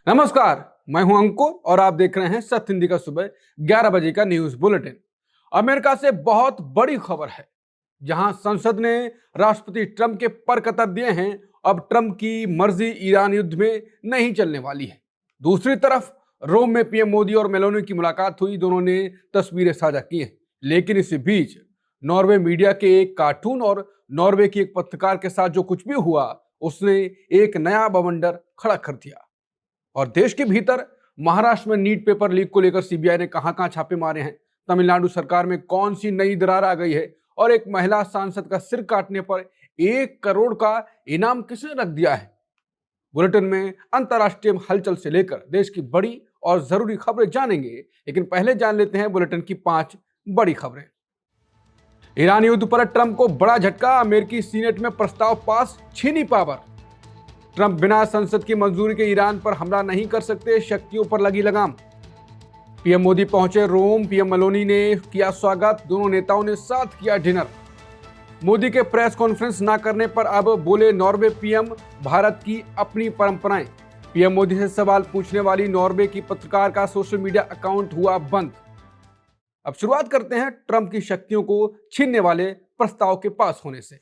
नमस्कार, मैं हूं अंकुर और आप देख रहे हैं सत्य हिंदी का सुबह 11 बजे का न्यूज बुलेटिन। अमेरिका से बहुत बड़ी खबर है, जहां संसद ने राष्ट्रपति ट्रंप के पर कतर दिए हैं। अब ट्रंप की मर्जी ईरान युद्ध में नहीं चलने वाली है। दूसरी तरफ रोम में पीएम मोदी और मेलोनी की मुलाकात हुई, दोनों ने तस्वीरें साझा की हैं। लेकिन इसी बीच नॉर्वे मीडिया के एक कार्टून और नॉर्वे की एक पत्रकार के साथ जो कुछ भी हुआ, उसने एक नया बवंडर खड़ा कर दिया। और देश के भीतर महाराष्ट्र में नीट पेपर लीक को लेकर सीबीआई ने कहां छापे मारे हैं, तमिलनाडु सरकार में कौन सी नई दरार आ गई है, और एक महिला सांसद का सिर काटने पर 1 करोड़ का इनाम किसने रख दिया है। बुलेटिन में अंतर्राष्ट्रीय हलचल से लेकर देश की बड़ी और जरूरी खबरें जानेंगे, लेकिन पहले जान लेते हैं बुलेटिन की 5 बड़ी खबरें। ईरान युद्ध पर ट्रंप को बड़ा झटका, अमेरिकी सीनेट में प्रस्ताव पास, छीनी पावर। ट्रंप बिना संसद की मंजूरी के ईरान पर हमला नहीं कर सकते, शक्तियों पर लगी लगाम। पीएम मोदी पहुंचे रोम, पीएम मेलोनी ने किया स्वागत, दोनों नेताओं ने साथ किया डिनर। मोदी के प्रेस कॉन्फ्रेंस ना करने पर अब बोले नॉर्वे पीएम, भारत की अपनी परंपराएं। पीएम मोदी से सवाल पूछने वाली नॉर्वे की पत्रकार का सोशल मीडिया अकाउंट हुआ बंद। अब शुरुआत करते हैं ट्रंप की शक्तियों को छीनने वाले प्रस्ताव के पास होने से।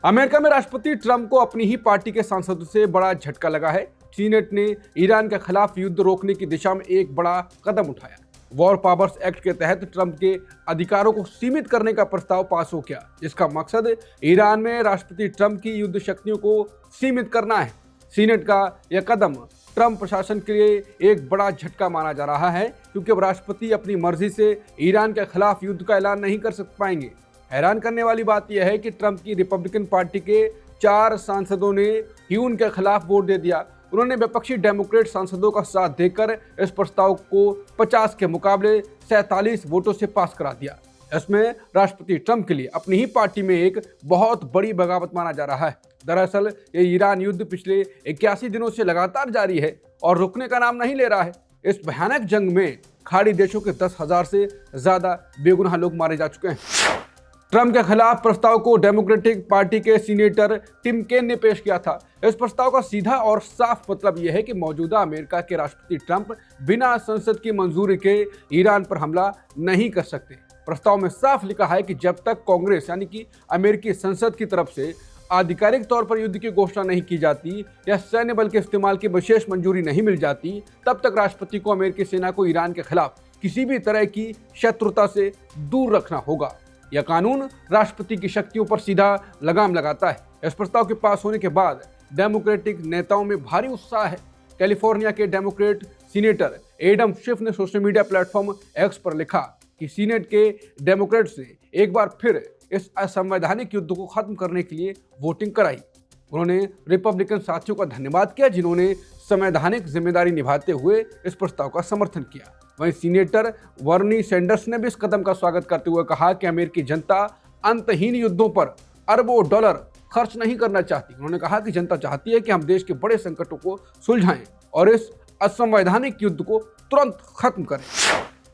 अमेरिका में राष्ट्रपति ट्रंप को अपनी ही पार्टी के सांसदों से बड़ा झटका लगा है। सीनेट ने ईरान के खिलाफ युद्ध रोकने की दिशा में एक बड़ा कदम उठाया। वॉर पावर्स एक्ट के तहत ट्रंप के अधिकारों को सीमित करने का प्रस्ताव पास हो गया, जिसका मकसद ईरान में राष्ट्रपति ट्रंप की युद्ध शक्तियों को सीमित करना है। सीनेट का यह कदम ट्रंप प्रशासन के लिए एक बड़ा झटका माना जा रहा है, क्योंकि अब राष्ट्रपति अपनी मर्जी से ईरान के खिलाफ युद्ध का ऐलान नहीं कर पाएंगे। हैरान करने वाली बात यह है कि ट्रंप की रिपब्लिकन पार्टी के 4 सांसदों ने ही उनके खिलाफ वोट दे दिया। उन्होंने विपक्षी डेमोक्रेट सांसदों का साथ देकर इस प्रस्ताव को 50 के मुकाबले 47 वोटों से पास करा दिया। इसमें राष्ट्रपति ट्रंप के लिए अपनी ही पार्टी में एक बहुत बड़ी बगावत माना जा रहा है। दरअसल ये ईरान युद्ध पिछले 81 दिनों से लगातार जारी है और रुकने का नाम नहीं ले रहा है। इस भयानक जंग में खाड़ी देशों के 10,000 से ज्यादा बेगुनाह लोग मारे जा चुके हैं। ट्रंप के खिलाफ प्रस्ताव को डेमोक्रेटिक पार्टी के सीनेटर टिम केन ने पेश किया था। इस प्रस्ताव का सीधा और साफ मतलब यह है कि मौजूदा अमेरिका के राष्ट्रपति ट्रंप बिना संसद की मंजूरी के ईरान पर हमला नहीं कर सकते। प्रस्ताव में साफ लिखा है कि जब तक कांग्रेस यानी कि अमेरिकी संसद की तरफ से आधिकारिक तौर पर युद्ध की घोषणा नहीं की जाती या सैन्य बल के इस्तेमाल की विशेष मंजूरी नहीं मिल जाती, तब तक राष्ट्रपति को अमेरिकी सेना को ईरान के खिलाफ किसी भी तरह की शत्रुता से दूर रखना होगा। यह कानून राष्ट्रपति की शक्तियों पर सीधा लगाम लगाता है। इस प्रस्ताव के पास होने के बाद डेमोक्रेटिक नेताओं में भारी उत्साह है। कैलिफोर्निया के डेमोक्रेट सीनेटर एडम शिफ ने सोशल मीडिया प्लेटफॉर्म एक्स पर लिखा कि सीनेट के डेमोक्रेट्स ने एक बार फिर इस असंवैधानिक युद्ध को खत्म करने के लिए वोटिंग कराई। उन्होंने रिपब्लिकन साथियों का धन्यवाद किया, जिन्होंने संवैधानिक जिम्मेदारी निभाते हुए इस प्रस्ताव का समर्थन किया। वहीं सीनेटर वर्नी सैंडर्स ने भी इस कदम का स्वागत करते हुए कहा कि अमेरिकी जनता अंतहीन युद्धों पर अरबों डॉलर खर्च नहीं करना चाहती। उन्होंने कहा कि जनता चाहती है कि हम देश के बड़े संकटों को सुलझाएं और इस असंवैधानिक युद्ध को तुरंत खत्म करें।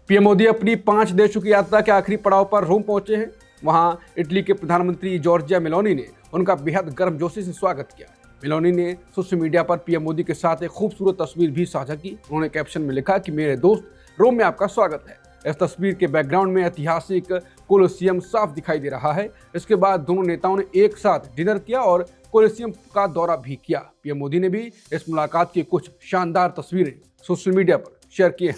पीएम मोदी अपनी 5 देशों की यात्रा के आखिरी पड़ाव पर रोम पहुंचे हैं। वहां इटली के प्रधानमंत्री जॉर्जिया मेलोनी ने उनका बेहद गर्मजोशी से स्वागत किया। मेलोनी ने सोशल मीडिया पर पीएम मोदी के साथ एक खूबसूरत तस्वीर भी साझा की। उन्होंने कैप्शन में लिखा कि मेरे दोस्त, रोम में आपका स्वागत है। इस तस्वीर के बैकग्राउंड में ऐतिहासिक कोलोसियम साफ दिखाई दे रहा है। इसके बाद दोनों नेताओं ने एक साथ डिनर किया और कोलोसियम का दौरा भी किया। पीएम मोदी ने भी इस मुलाकात की कुछ शानदार तस्वीरें सोशल मीडिया पर शेयर की हैं।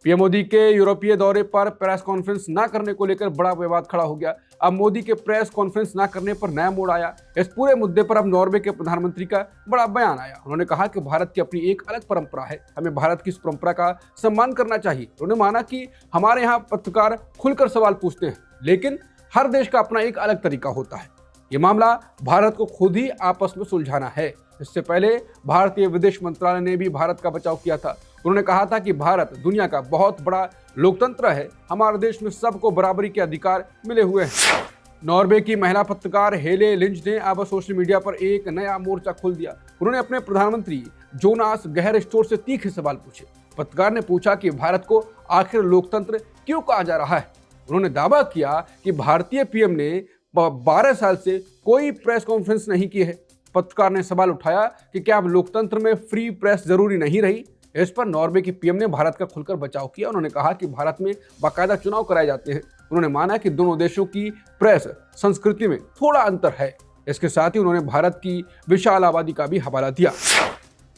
पीएम मोदी के यूरोपीय दौरे पर प्रेस कॉन्फ्रेंस ना करने को लेकर बड़ा विवाद खड़ा हो गया। अब मोदी के प्रेस कॉन्फ्रेंस ना करने पर नया मोड़ आया। इस पूरे मुद्दे पर अब नॉर्वे के प्रधानमंत्री का बड़ा बयान आया। उन्होंने कहा कि भारत की अपनी एक अलग परंपरा है, हमें भारत की इस परंपरा का सम्मान करना चाहिए। उन्होंने माना कि हमारे यहाँ पत्रकार खुलकर सवाल पूछते हैं, लेकिन हर देश का अपना एक अलग तरीका होता है। ये मामला भारत को खुद ही आपस में सुलझाना है। इससे पहले भारतीय विदेश मंत्रालय ने भी भारत का बचाव किया था। उन्होंने कहा था कि भारत दुनिया का बहुत बड़ा लोकतंत्र है, हमारे देश में सबको बराबरी के अधिकार मिले हुए हैं। नॉर्वे की महिला पत्रकार हेले लिंच ने अब सोशल मीडिया पर एक नया मोर्चा खोल दिया। उन्होंने अपने प्रधानमंत्री जोनास गहर स्टोर से तीखे सवाल पूछे। पत्रकार ने पूछा कि भारत को आखिर लोकतंत्र क्यों कहा जा रहा है। उन्होंने दावा किया कि भारतीय पीएम ने 12 साल से कोई प्रेस कॉन्फ्रेंस नहीं की है। पत्रकार ने सवाल उठाया कि क्या अब लोकतंत्र में फ्री प्रेस जरूरी नहीं रही। इस पर नॉर्वे की पीएम ने भारत का खुलकर बचाव किया। उन्होंने कहा कि भारत में बाकायदा चुनाव कराए जाते हैं। उन्होंने माना कि दोनों देशों की प्रेस संस्कृति में थोड़ा अंतर है। इसके साथ ही उन्होंने भारत की विशाल आबादी का भी हवाला दिया।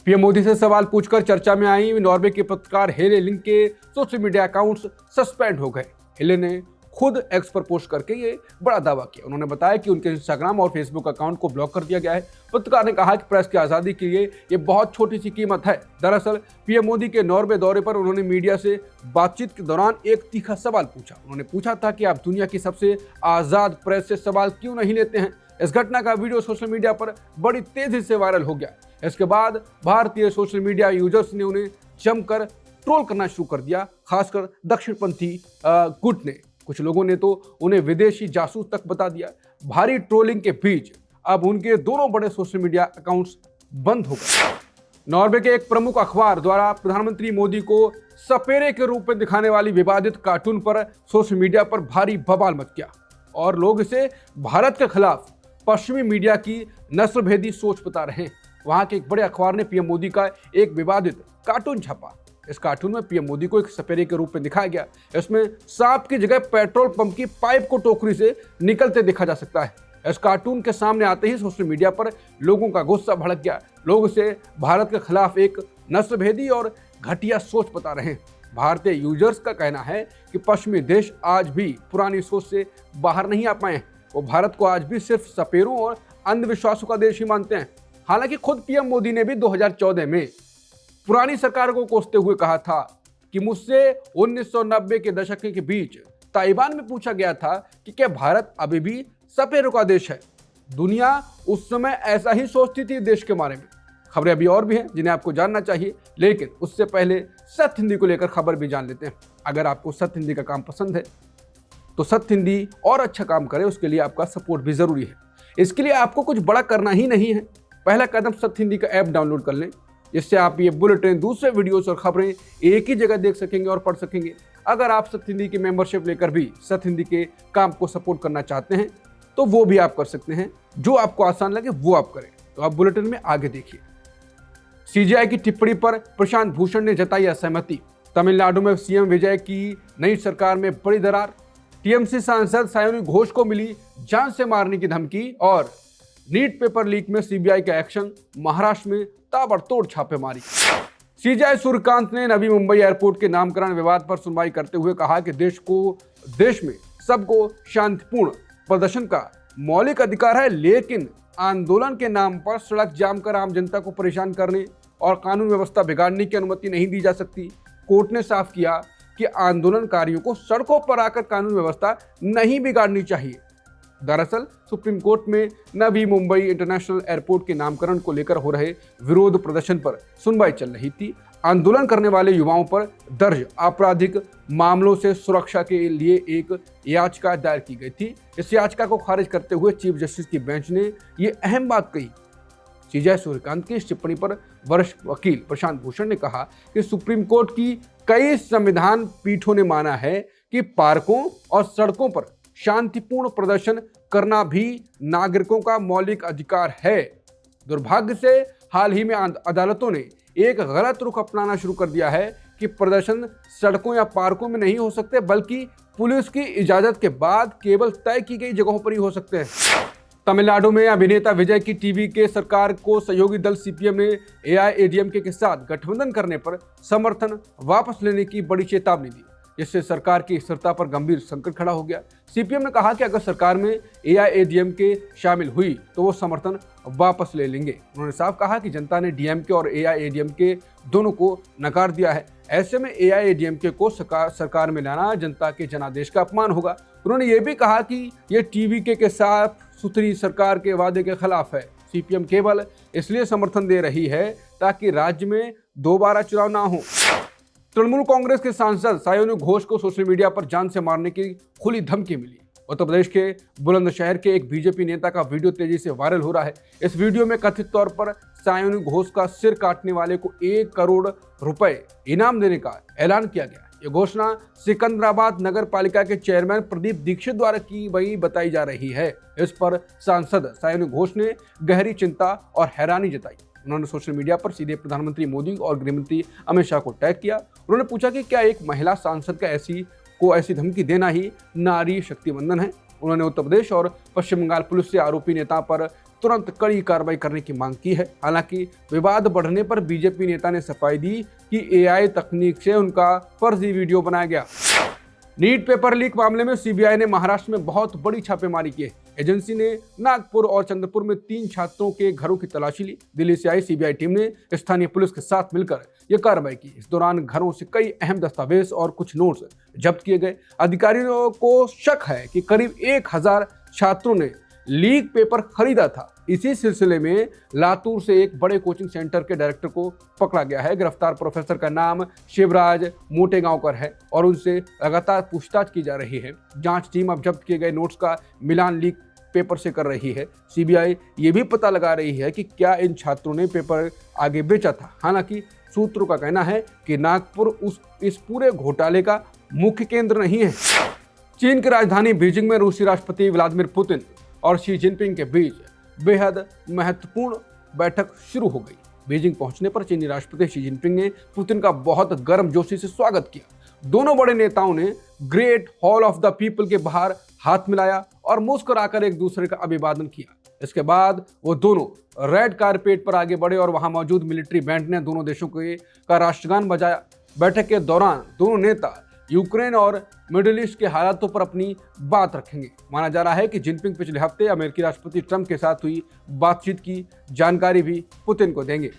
पीएम मोदी से सवाल पूछकर चर्चा में आई नॉर्वे के पत्रकार हेले लिंक के सोशल मीडिया अकाउंट्स सस्पेंड हो गए। हेले ने खुद एक्स पर पोस्ट करके ये बड़ा दावा किया। उन्होंने बताया कि उनके इंस्टाग्राम और फेसबुक अकाउंट को ब्लॉक कर दिया गया है। पत्रकार ने कहा कि प्रेस की आज़ादी के लिए ये बहुत छोटी सी कीमत है। दरअसल पीएम मोदी के नॉर्वे दौरे पर उन्होंने मीडिया से बातचीत के दौरान एक तीखा सवाल पूछा। उन्होंने पूछा था कि आप दुनिया की सबसे आज़ाद प्रेस से सवाल क्यों नहीं लेते हैं। इस घटना का वीडियो सोशल मीडिया पर बड़ी तेजी से वायरल हो गया। इसके बाद भारतीय सोशल मीडिया यूजर्स ने उन्हें जमकर ट्रोल करना शुरू कर दिया, खासकर दक्षिणपंथी गुट ने। कुछ लोगों ने तो उन्हें विदेशी जासूस तक बता दिया। भारी ट्रोलिंग के बीच अब उनके दोनों बड़े सोशल मीडिया अकाउंट्स बंद हो गए। नॉर्वे के एक प्रमुख अखबार द्वारा प्रधानमंत्री मोदी को सपेरे के रूप में दिखाने वाली विवादित कार्टून पर सोशल मीडिया पर भारी बवाल मच गया और लोग इसे भारत के खिलाफ पश्चिमी मीडिया की नस्लभेदी सोच बता रहे हैं। वहां के एक बड़े अखबार ने पीएम मोदी का एक विवादित कार्टून छापा। इस कार्टून में पीएम मोदी को एक सपेरे के रूप में दिखाया गया। इसमें सांप की जगह पेट्रोल पंप की पाइप को टोकरी से निकलते देखा जा सकता है। इस कार्टून के सामने आते ही सोशल मीडिया पर लोगों का गुस्सा भड़क गया। लोग इसे भारत के खिलाफ एक नस्लभेदी और घटिया सोच बता रहे हैं। भारतीय यूजर्स का कहना है कि पश्चिमी देश आज भी पुरानी सोच से बाहर नहीं आ पाए हैं। वो भारत को आज भी सिर्फ सपेरों और अंधविश्वासों का देश ही मानते हैं। हालांकि खुद पीएम मोदी ने भी 2014 में पुरानी सरकार को कोसते हुए कहा था कि मुझसे 1990 के दशक के बीच ताइवान में पूछा गया था कि क्या भारत अभी भी सपेरों का देश है। दुनिया उस समय ऐसा ही सोचती थी देश के बारे में। खबरें अभी और भी हैं जिन्हें आपको जानना चाहिए, लेकिन उससे पहले सत्य हिंदी को लेकर खबर भी जान लेते हैं। अगर आपको सत्य हिंदी का काम पसंद है तो सत्य हिंदी और अच्छा काम करे, उसके लिए आपका सपोर्ट भी जरूरी है। इसके लिए आपको कुछ बड़ा करना ही नहीं है। पहला कदम सत्य हिंदी का ऐप डाउनलोड कर लें, जिससे आप ये बुलेटिन, दूसरे वीडियोस और खबरें एक ही जगह देख सकेंगे और पढ़ सकेंगे। अगर आप सत्य हिंदी की मेंबरशिप लेकर भी सत्य हिंदी के काम को सपोर्ट करना चाहते हैं तो वो भी आप कर सकते हैं। जो आपको आसान लगे वो आप करें। तो आप बुलेटिन में आगे देखिए। सीजेआई की टिप्पणी पर प्रशांत भूषण ने जताई असहमति। तमिलनाडु में सीएम विजय की नई सरकार में बड़ी दरार। टीएमसी सांसद सायोनी घोष को मिली जान से मारने की धमकी। और नीट पेपर लीक में सीबीआई का एक्शन। महाराष्ट्र में ताबड़तोड़ छापेमारी। सीजेआई सूर्यकांत ने नवी मुंबई एयरपोर्ट के नामकरण विवाद पर सुनवाई करते हुए कहा कि देश में सबको शांतिपूर्ण प्रदर्शन का मौलिक अधिकार है, लेकिन आंदोलन के नाम पर सड़क जाम कर आम जनता को परेशान करने और कानून व्यवस्था बिगाड़ने की अनुमति नहीं दी जा सकती। कोर्ट ने साफ किया कि आंदोलनकारियों को सड़कों पर आकर कानून व्यवस्था नहीं बिगाड़नी चाहिए। दरअसल सुप्रीम कोर्ट में नवी मुंबई इंटरनेशनल एयरपोर्ट के नामकरण को लेकर हो रहे विरोध प्रदर्शन पर सुनवाई चल रही थी। आंदोलन करने वाले युवाओं पर दर्ज आपराधिक मामलों से सुरक्षा के लिए एक याचिका दायर की गई थी। इस याचिका को खारिज करते हुए चीफ जस्टिस की बेंच ने ये अहम बात कही। सीजेआई सूर्यकांत की इस टिप्पणी पर वरिष्ठ वकील प्रशांत भूषण ने कहा कि सुप्रीम कोर्ट की कई संविधान पीठों ने माना है कि पार्कों और सड़कों पर शांतिपूर्ण प्रदर्शन करना भी नागरिकों का मौलिक अधिकार है। दुर्भाग्य से हाल ही में अदालतों ने एक गलत रुख अपनाना शुरू कर दिया है कि प्रदर्शन सड़कों या पार्कों में नहीं हो सकते, बल्कि पुलिस की इजाजत के बाद केवल तय की गई जगहों पर ही हो सकते हैं। तमिलनाडु में अभिनेता विजय की टीवी के सरकार को सहयोगी दल सीपीएम ने एआईएडीएमके के साथ गठबंधन करने पर समर्थन वापस लेने की बड़ी चेतावनी दी, जिससे सरकार की स्थिरता पर गंभीर संकट खड़ा हो गया। सीपीएम ने कहा कि अगर सरकार में एआईएडीएमके शामिल हुई तो वो समर्थन वापस ले लेंगे। उन्होंने साफ कहा कि जनता ने डीएमके और एआईएडीएमके दोनों को नकार दिया है। ऐसे में एआईएडीएमके को सरकार में लाना जनता के जनादेश का अपमान होगा। उन्होंने ये भी कहा कि ये टीवीके के साथ सुथरी सरकार के वादे के खिलाफ है। सीपीएम केवल इसलिए समर्थन दे रही है ताकि राज्य में दोबारा चुनाव ना हो। तृणमूल कांग्रेस के सांसद सायोनी घोष को सोशल मीडिया पर जान से मारने की खुली धमकी मिली। उत्तर प्रदेश के बुलंदशहर के एक बीजेपी नेता का वीडियो तेजी से वायरल हो रहा है। इस वीडियो में कथित तौर पर सायोनी घोष का सिर काटने वाले को 1 करोड़ रुपए इनाम देने का ऐलान किया गया। ये घोषणा सिकंदराबाद नगर पालिका के चेयरमैन प्रदीप दीक्षित द्वारा की गई बताई जा रही है। इस पर सांसद सायनी घोष ने गहरी चिंता और हैरानी जताई। उन्होंने सोशल मीडिया पर सीधे प्रधानमंत्री मोदी और गृहमंत्री अमित शाह को टैग किया। उन्होंने पूछा कि क्या एक महिला सांसद का ऐसी धमकी देना ही नारी शक्ति वंदन है। उन्होंने उत्तर प्रदेश और पश्चिम बंगाल पुलिस से आरोपी नेता पर तुरंत कड़ी कार्रवाई करने की मांग की है। हालांकि विवाद बढ़ने पर बीजेपी नेता ने सफाई दी कि एआई तकनीक से उनका फर्जी वीडियो बनाया गया। नीट पेपर लीक मामले में सीबीआई ने महाराष्ट्र में बहुत बड़ी छापेमारी की है। एजेंसी ने नागपुर और चंद्रपुर में 3 छात्रों के घरों की तलाशी ली। दिल्ली से आई सीबीआई टीम ने स्थानीय पुलिस के साथ मिलकर यह कार्रवाई की। इस दौरान घरों से कई अहम दस्तावेज और कुछ नोट्स जब्त किए गए। अधिकारियों को शक है कि करीब 1000 छात्रों ने लीक पेपर खरीदा था। इसी सिलसिले में लातूर से एक बड़े कोचिंग सेंटर के डायरेक्टर को पकड़ा गया है। गिरफ्तार प्रोफेसर का नाम शिवराज मोटेगांवकर है और उनसे लगातार पूछताछ की जा रही है। जांच टीम अब जब्त किए गए नोट्स का मिलान लीक पेपर से कर रही है। सीबीआई ये भी पता लगा रही है कि क्या इन छात्रों ने पेपर आगे बेचा था। हालांकि सूत्रों का कहना है कि नागपुर इस पूरे घोटाले का मुख्य केंद्र नहीं है। चीन की राजधानी बीजिंग में रूसी राष्ट्रपति व्लादिमीर पुतिन और शी जिनपिंग के बीच बेहद महत्वपूर्ण बैठक शुरू हो गई। बीजिंग पहुंचने पर चीनी राष्ट्रपति शी जिनपिंग ने पुतिन का बहुत गर्मजोशी से स्वागत किया। दोनों बड़े नेताओं ने great hall of the people के बाहर हाथ मिलाया और मुस्कुराकर एक दूसरे का अभिवादन किया। इसके बाद वो दोनों रेड कारपेट पर आगे बढ़े और वहां मौजूद मिलिट्री बैंड ने दोनों देशों का राष्ट्रगान बजाया। बैठक के दौरान दोनों नेता यूक्रेन और मिडिल ईस्ट के हालातों पर अपनी बात रखेंगे। माना जा रहा है कि जिनपिंग पिछले हफ्ते अमेरिकी राष्ट्रपति ट्रंप के साथ हुई बातचीत की जानकारी भी पुतिन को देंगे।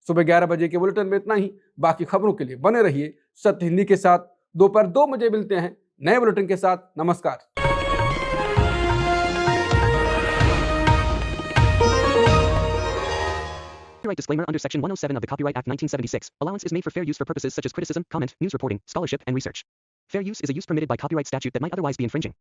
सुबह 11 बजे के बुलेटिन में इतना ही। बाकी खबरों के लिए बने रहिए सत्य हिंदी के साथ। दोपहर 2 बजे मिलते हैं नए बुलेटिन के साथ। नमस्कार। Copyright disclaimer under Section 107 of the Copyright Act 1976. Allowance is made for fair use for purposes such as criticism, comment, news reporting, scholarship, and research. Fair use is a use permitted by copyright statute that might otherwise be infringing.